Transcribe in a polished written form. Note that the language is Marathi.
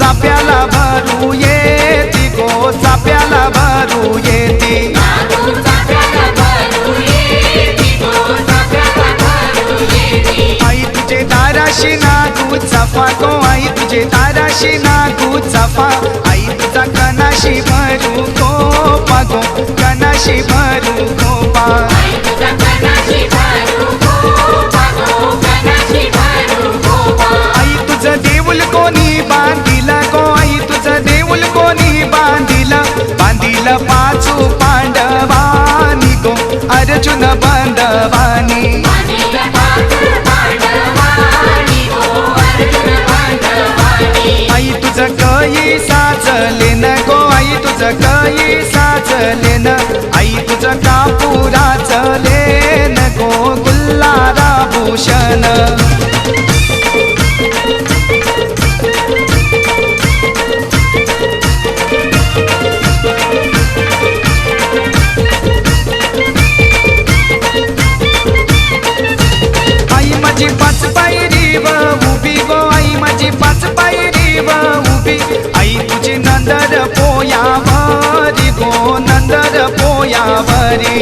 चाप्याला भरू येती गो चाप्याला भरू येती आई तुझे दाराशी नागू चाफा गो आई तुझे दाराशी नागू चाफा आई तुझा कनाशी भरू गोपा गो कनाशी भरू गोपा आई तुझं देऊल कोणी बांधिला गो आई तुझं देऊल कोणी बांधिला बांधिला पाचू पांडवानी गो अर्जुन बांधवानी आई तुझं कई साचले न गो आई तुझं कई साचले न आई तुझं कापुराचले न गो गुल्हारा भूषण आई माझी पाच पायरी व उभी गो आई माझी पाच पायरी व उभी आई तुझी नंदर पोयावरी गो नंदर पोयावरी